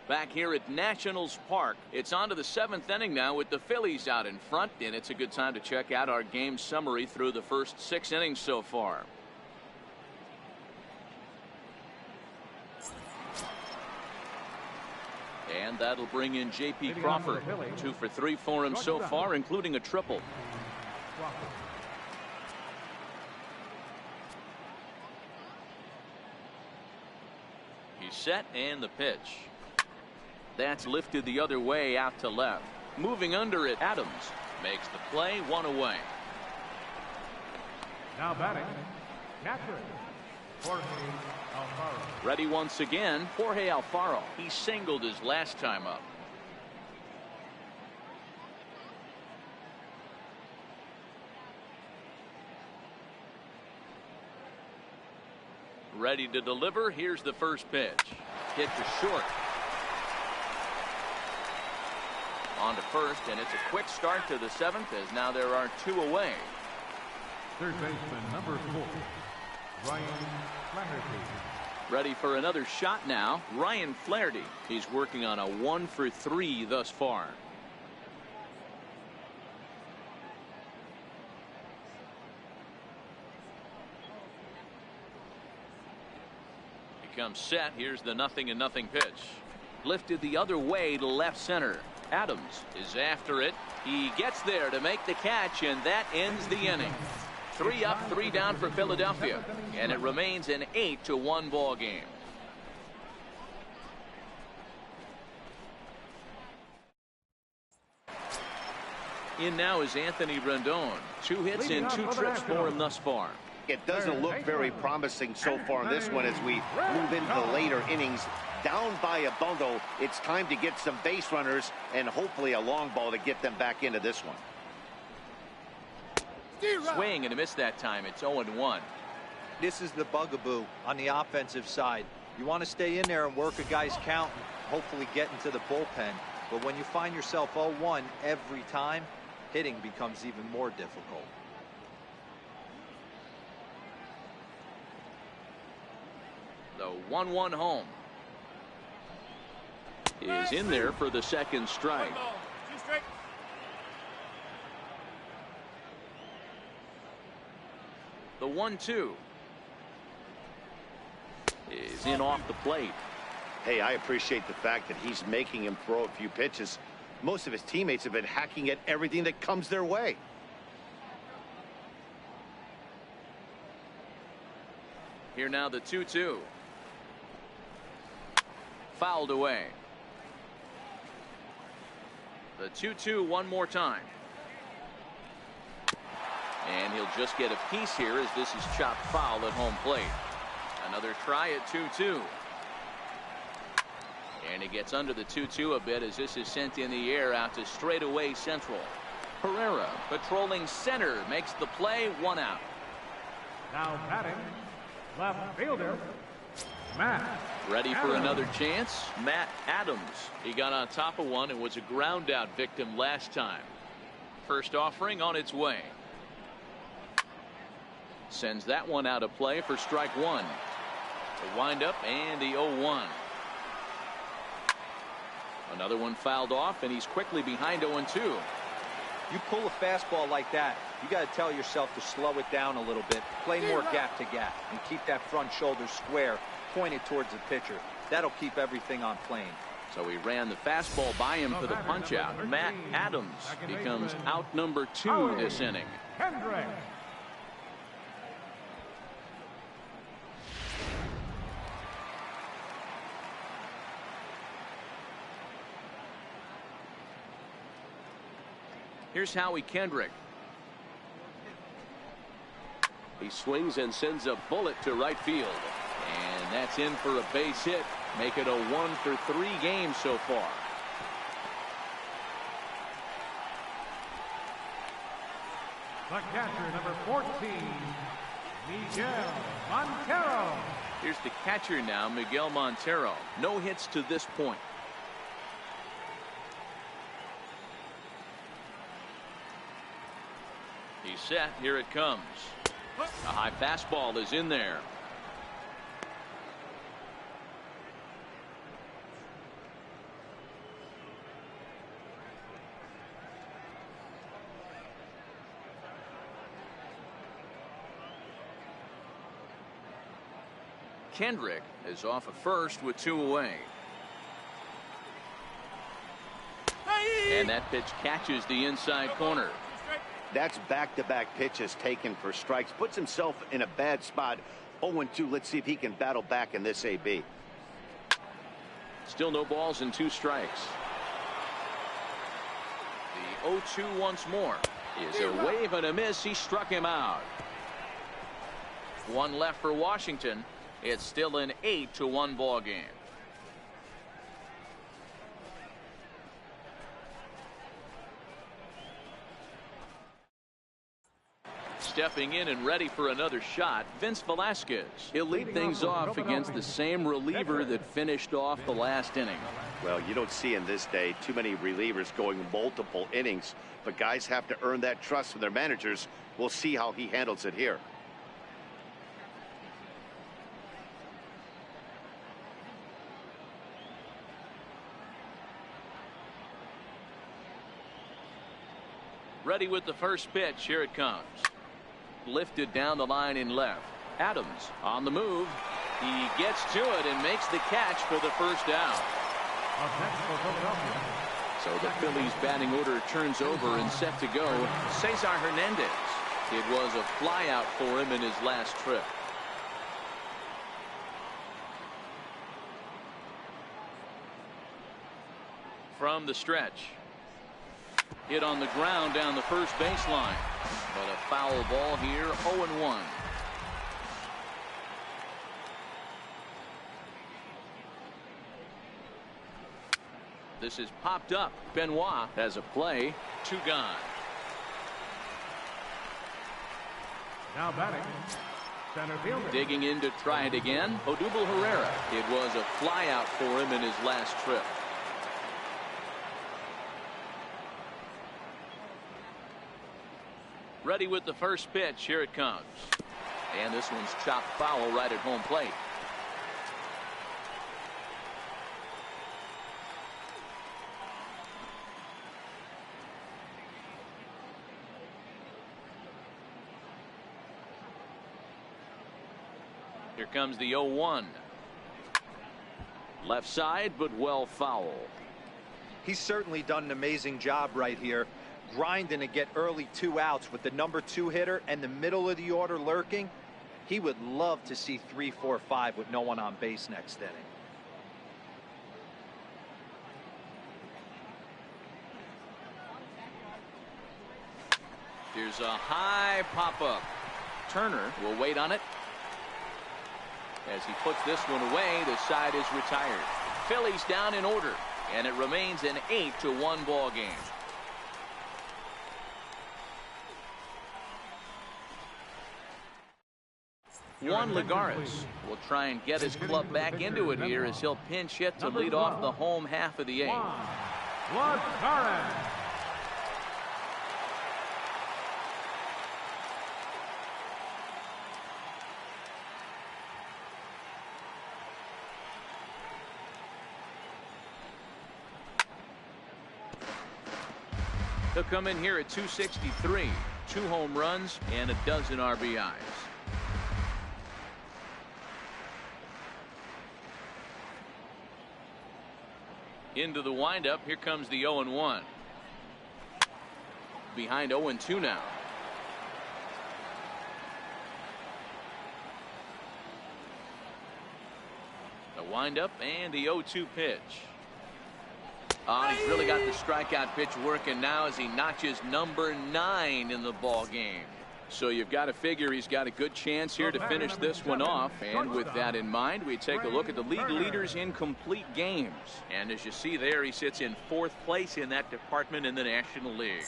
Speaker 2: Back here at Nationals Park, it's on to the 7th inning now with the Phillies out in front, and it's a good time to check out our game summary through the first 6 innings so far. And that'll bring in J.P. Crawford. 2 for 3 for him so far, including a triple. He's set, and the pitch. That's lifted the other way out to left. Moving under it, Adams makes the play, 1 away.
Speaker 5: Now batting, catcher, Jorge Alfaro.
Speaker 2: Ready once again, Jorge Alfaro. He singled his last time up. Ready to deliver. Here's the first pitch. Hit to short. On to first, and it's a quick start to the 7th as now there are 2 away.
Speaker 5: Third baseman number 4, Ryan Flaherty.
Speaker 2: Ready for another shot now, Ryan Flaherty. He's working on a 1 for 3 thus far. Becomes set. Here's the 0-0 pitch. Lifted the other way to left center. Adams is after it. He gets there to make the catch, and that ends the inning. 3 up, 3 down for Philadelphia, and it remains an 8-1 ball game. In now is Anthony Rendon. 2 hits and 2 trips for him thus far.
Speaker 3: It doesn't look very promising so far in this one as we move into the later innings. Down by a bundle, it's time to get some base runners and hopefully a long ball to get them back into this one.
Speaker 2: Swing and a miss that time. It's 0-1.
Speaker 4: This is the bugaboo on the offensive side. You want to stay in there and work a guy's count, hopefully get into the bullpen. But when you find yourself 0-1 every time, hitting becomes even more difficult.
Speaker 2: The 1-1 home is in there for the second strike. The 1-2 is in off the plate.
Speaker 3: Hey, I appreciate the fact that he's making him throw a few pitches. Most of his teammates have been hacking at everything that comes their way.
Speaker 2: Here now the 2-2. Fouled away. The 2-2 one more time. And he'll just get a piece here as this is chopped foul at home plate. Another try at 2-2. And he gets under the 2-2 a bit as this is sent in the air out to straightaway central. Herrera patrolling center makes the play, 1 out.
Speaker 5: Now batting, left fielder, Matt.
Speaker 2: Ready for another chance? Matt Adams. He got on top of one and was a ground out victim last time. First offering on its way. Sends that one out of play for strike 1. The windup and the 0-1. Another one fouled off, and he's quickly behind 0-2.
Speaker 4: You pull a fastball like that, you got to tell yourself to slow it down a little bit, play more gap to gap, and keep that front shoulder square, pointed towards the pitcher. That'll keep everything on plane.
Speaker 2: So he ran the fastball by him for the punch out. Matt Adams becomes out number 2 this inning.
Speaker 5: Kendrick.
Speaker 2: Here's Howie Kendrick. He swings and sends a bullet to right field. And that's in for a base hit. Make it a 1-for-3 game so far.
Speaker 5: The catcher, number 14, Miguel Montero.
Speaker 2: Here's the catcher now, Miguel Montero. No hits to this point. He's set. Here it comes. A high fastball is in there. Kendrick is off at first with 2 away. And that pitch catches the inside corner.
Speaker 3: That's back-to-back pitches taken for strikes. Puts himself in a bad spot. 0-2. Let's see if he can battle back in this AB.
Speaker 2: Still no balls and 2 strikes. The 0-2 once more is a wave and a miss. He struck him out. 1 left for Washington. It's still an 8-1 ball game. Stepping in and ready for another shot, Vince Velasquez. He'll lead things off against the same reliever that finished off the last inning.
Speaker 3: Well, you don't see in this day too many relievers going multiple innings, but guys have to earn that trust from their managers. We'll see how he handles it here.
Speaker 2: Ready with the first pitch. Here it comes. Lifted down the line in left. Adams on the move. He gets to it and makes the catch for the first out. So the Phillies batting order turns over and set to go. Cesar Hernandez. It was a flyout for him in his last trip. From the stretch. Hit on the ground down the first baseline. But a foul ball here, 0-1. This is popped up. Benoit has a play. 2 gone.
Speaker 5: Now batting, Center fielder.
Speaker 2: Digging in to try it again, Odubel Herrera. It was a flyout for him in his last trip. Ready with the first pitch. Here it comes. And this one's chopped foul right at home plate. Here comes the 0-1. Left side, but well foul.
Speaker 4: He's certainly done an amazing job right here, grinding to get early 2 outs with the #2 hitter and the middle of the order lurking. He would love to see 3, 4, 5 with no one on base next inning.
Speaker 2: Here's a high pop-up. Turner will wait on it. As he puts this one away, the side is retired. Phillies down in order, and it remains an 8-1 ball game. Juan Lagares will try and get his club back into it here as he'll pinch hit to lead off the home half of the 8th.
Speaker 5: Lagares.
Speaker 2: He'll come in here at 263, 2 home runs and a dozen RBIs. Into the windup. Here comes the 0-1. Behind 0-2 now. The windup and the 0-2 pitch. He's really got the strikeout pitch working now as he notches number 9 in the ball game. So you've got to figure he's got a good chance here to finish this one off. And with that in mind, we take a look at the league leaders in complete games. And as you see there, he sits in 4th place in that department in the National League.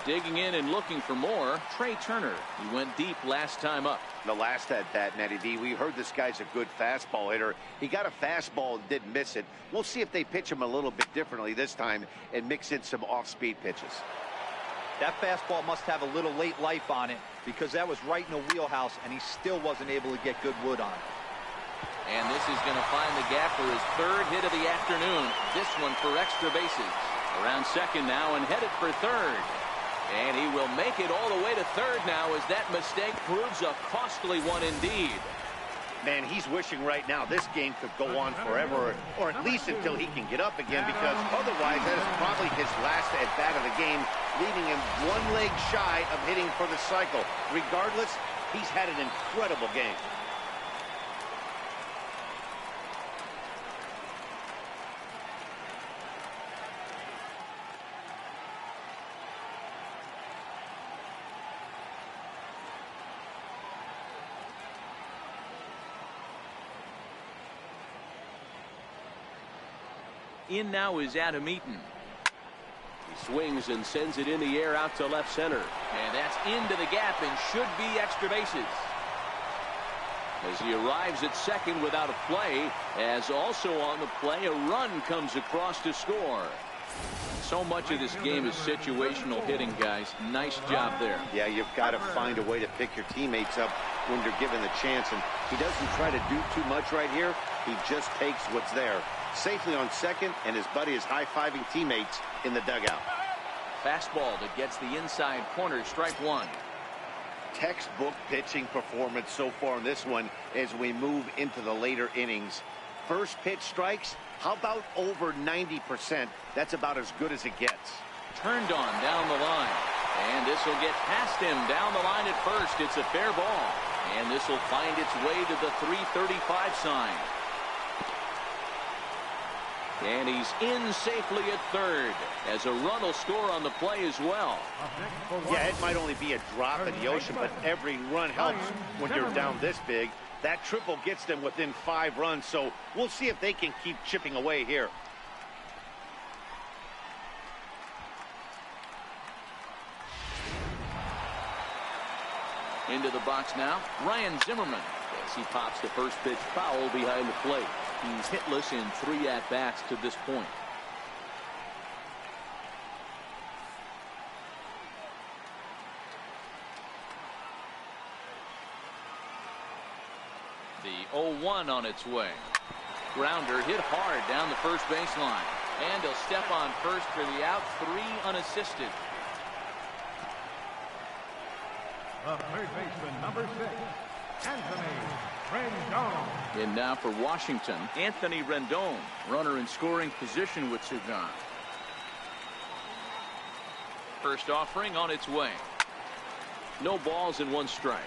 Speaker 2: Digging in and looking for more, Trey Turner. He went deep last time up.
Speaker 3: The last at bat, Matty D, we heard this guy's a good fastball hitter. He got a fastball and didn't miss it. We'll see if they pitch him a little bit differently this time and mix in some off-speed pitches.
Speaker 4: That fastball must have a little late life on it because that was right in the wheelhouse and he still wasn't able to get good wood on it.
Speaker 2: And this is going to find the gap for his 3rd hit of the afternoon. This one for extra bases. Around second now and headed for 3rd. And he will make it all the way to 3rd now as that mistake proves a costly one indeed.
Speaker 3: Man, he's wishing right now this game could go on forever, or at least until he can get up again, because otherwise that is probably his last at bat of the game, leaving him 1 leg shy of hitting for the cycle. Regardless, he's had an incredible game.
Speaker 2: In now is Adam Eaton.
Speaker 6: He swings and sends it in the air out to left center.
Speaker 2: And that's into the gap and should be extra bases. As he arrives at second without a play, as also on the play, a run comes across to score. So much of this game is situational hitting, guys. Nice job there.
Speaker 3: Yeah, you've got to find a way to pick your teammates up when you're given the chance. And he doesn't try to do too much right here. He just takes what's there. Safely on second, and his buddy is high-fiving teammates in the dugout.
Speaker 2: Fastball that gets the inside corner, strike 1.
Speaker 3: Textbook pitching performance so far in this one as we move into the later innings. First pitch strikes, how about over 90%? That's about as good as it gets.
Speaker 2: Turned on down the line. And this will get past him down the line at first. It's a fair ball. And this will find its way to the 335 sign. And he's in safely at 3rd as a run will score on the play as well.
Speaker 3: Yeah, it might only be a drop in the ocean, but every run helps when you're down this big. That triple gets them within 5 runs, so we'll see if they can keep chipping away here.
Speaker 2: Into the box now, Ryan Zimmerman. As he pops the first pitch foul behind the plate. He's hitless in 3 at-bats to this point. The 0-1 on its way. Grounder hit hard down the first baseline. And he'll step on first for the out, 3 unassisted.
Speaker 5: The third baseman, number 6, Anthony Rendon.
Speaker 2: And now for Washington, Anthony Rendon, runner in scoring position with Sugan. First offering on its way. No balls and 1 strike.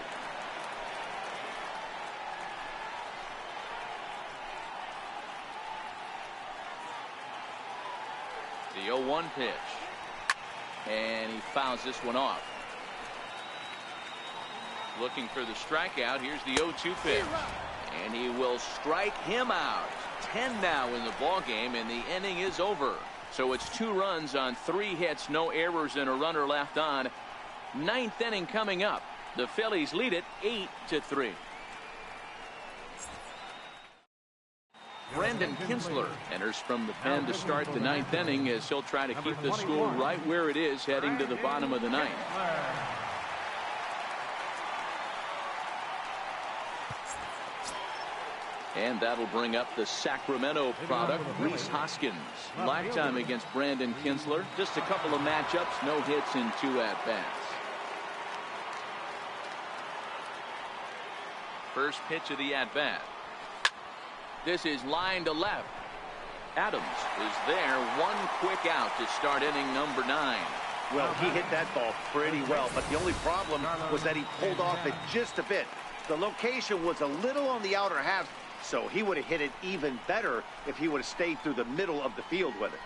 Speaker 2: The 0-1 pitch. And he fouls this one off. Looking for the strikeout. Here's the 0-2 pitch. And he will strike him out. 10 now in the ball game, and the inning is over. So it's 2 runs on 3 hits, no errors, and a runner left on. 9th inning coming up. The Phillies lead it 8-3. Brandon Kinsler enters from the pen to start the 9th inning as he'll try to keep the score right where it is heading to the bottom of the 9th. And that'll bring up the Sacramento product, Rhys Hoskins. Lifetime against Brandon Kinsler. Just a couple of matchups, no hits in 2 at-bats. First pitch of the at-bat. This is line to left. Adams is there. 1 quick out to start inning number 9.
Speaker 3: Well, he hit that ball pretty well, but the only problem was that he pulled off it just a bit. The location was a little on the outer half, so he would have hit it even better if he would have stayed through the middle of the field with it.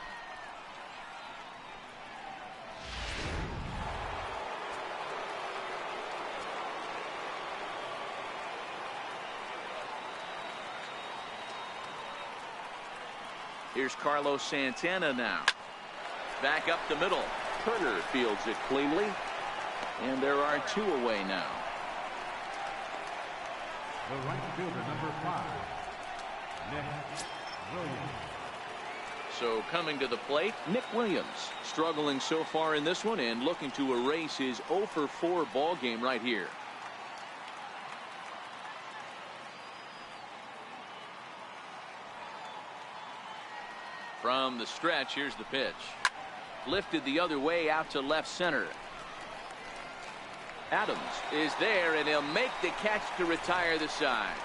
Speaker 2: Here's Carlos Santana now. Back up the middle. Turner fields it cleanly. And there are 2 away now.
Speaker 5: The right fielder, number 5, Nick Williams.
Speaker 2: So coming to the plate, Nick Williams. Struggling so far in this one and looking to erase his 0-for-4 ball game right here. From the stretch, here's the pitch. Lifted the other way out to left center. Adams is there, and he'll make the catch to retire the side.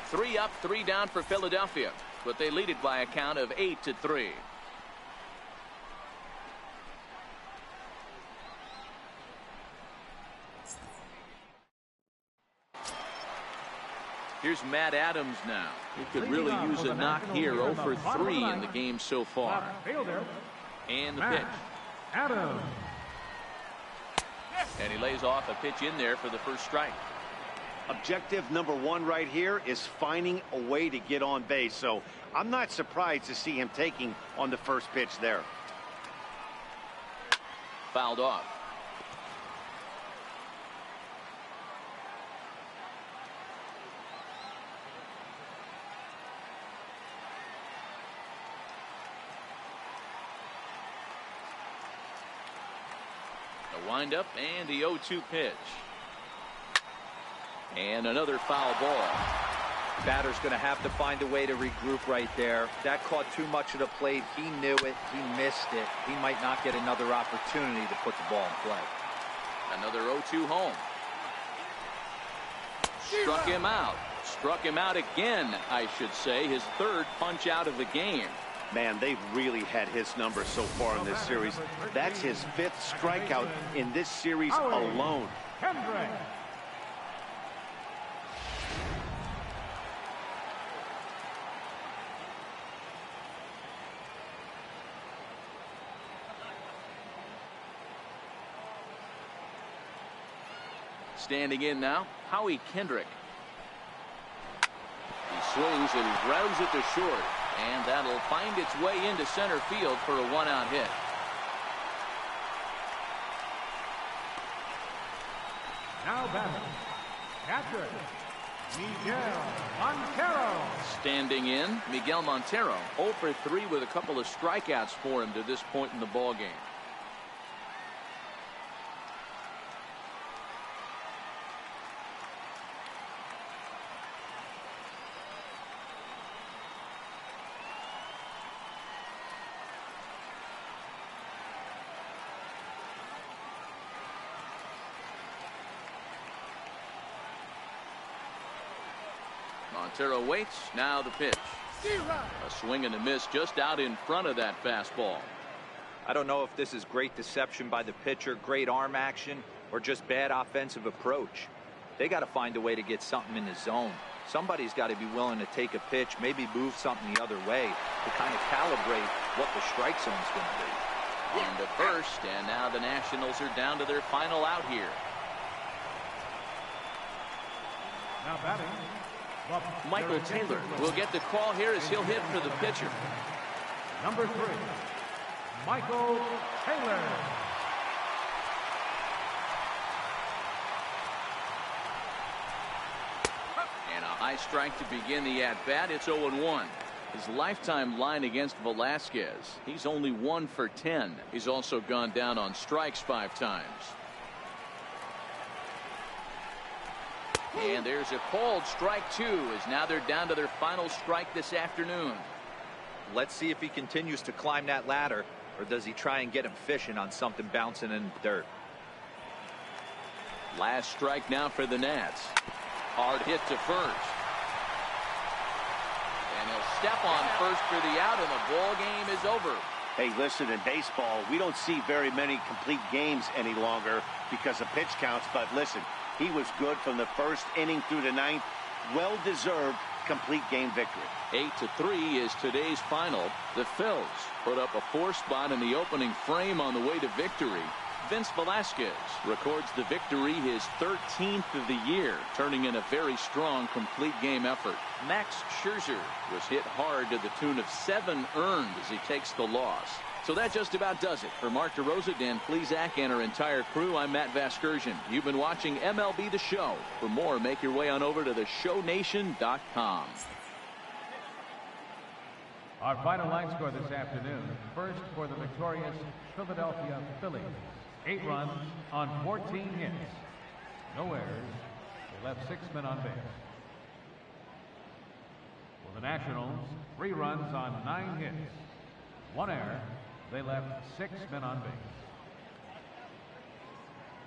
Speaker 2: 3 up, 3 down for Philadelphia, but they lead it by a count of 8-3. Here's Matt Adams now. He could really use a knock here. 0-for-3 in the game so far. And the pitch.
Speaker 5: Adams.
Speaker 2: And he lays off a pitch in there for the first strike.
Speaker 3: Objective number 1 right here is finding a way to get on base. So I'm not surprised to see him taking on the first pitch there.
Speaker 2: Fouled off. Windup and the 0-2 pitch. And another foul ball.
Speaker 4: Batter's going to have to find a way to regroup right there. That caught too much of the plate. He knew it. He missed it. He might not get another opportunity to put the ball in play.
Speaker 2: Another 0-2 home. Struck him out. Struck him out again, I should say. His 3rd punch out of the game.
Speaker 3: Man, they've really had his number so far in this series. That's his 5th strikeout in this series alone.
Speaker 5: Kendrick.
Speaker 2: Standing in now, Howie Kendrick. He swings and grounds it to short. And that'll find its way into center field for a 1-out hit.
Speaker 5: Now batter, catcher, Miguel Montero.
Speaker 2: Standing in, Miguel Montero, 0 for 3 with a couple of strikeouts for him to this point in the ball game. Montero waits. Now the pitch. A swing and a miss just out in front of that fastball.
Speaker 4: I don't know if this is great deception by the pitcher, great arm action, or just bad offensive approach. They got to find a way to get something in the zone. Somebody's got to be willing to take a pitch, maybe move something the other way to kind of calibrate what the strike zone is going to be.
Speaker 2: On to first, and now the Nationals are down to their final out here.
Speaker 5: Now batting,
Speaker 2: Michael Taylor will get the call here as he'll hit for the pitcher.
Speaker 5: number 3, Michael Taylor.
Speaker 2: And a high strike to begin the at-bat. It's 0-1. His lifetime line against Velasquez, he's only 1 for 10. He's also gone down on strikes 5 times. And there's a called strike 2 as now they're down to their final strike this afternoon.
Speaker 4: Let's see if he continues to climb that ladder, or does he try and get him fishing on something bouncing in the dirt.
Speaker 2: Last strike now for the Nats. Hard hit to first. And he'll step on first for the out, and the ball game is over.
Speaker 3: Hey, listen, in baseball, we don't see very many complete games any longer because of pitch counts. But listen, he was good from the first inning through the 9th. Well-deserved complete game victory.
Speaker 2: 8-3 is today's final. The Phillies put up a 4 spot in the opening frame on the way to victory. Vince Velasquez records the victory, his 13th of the year, turning in a very strong complete game effort. Max Scherzer was hit hard to the tune of 7 earned as he takes the loss. So that just about does it. For Mark DeRosa, Dan Plesac, and our entire crew, I'm Matt Vasgersian. You've been watching MLB The Show. For more, make your way on over to theshownation.com.
Speaker 5: Our final line score this afternoon. First for the victorious Philadelphia Phillies. 8 runs on 14 hits. No errors. They left 6 men on base. For the Nationals, 3 runs on 9 hits. 1 error. They left 6 men on base.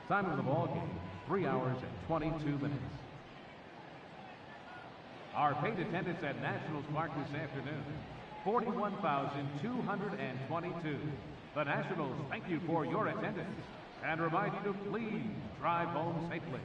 Speaker 5: Time of the ball game, 3 hours and 22 minutes. Our paid attendance at Nationals Park this afternoon, 41,222. The Nationals thank you for your attendance and remind you to please drive home safely.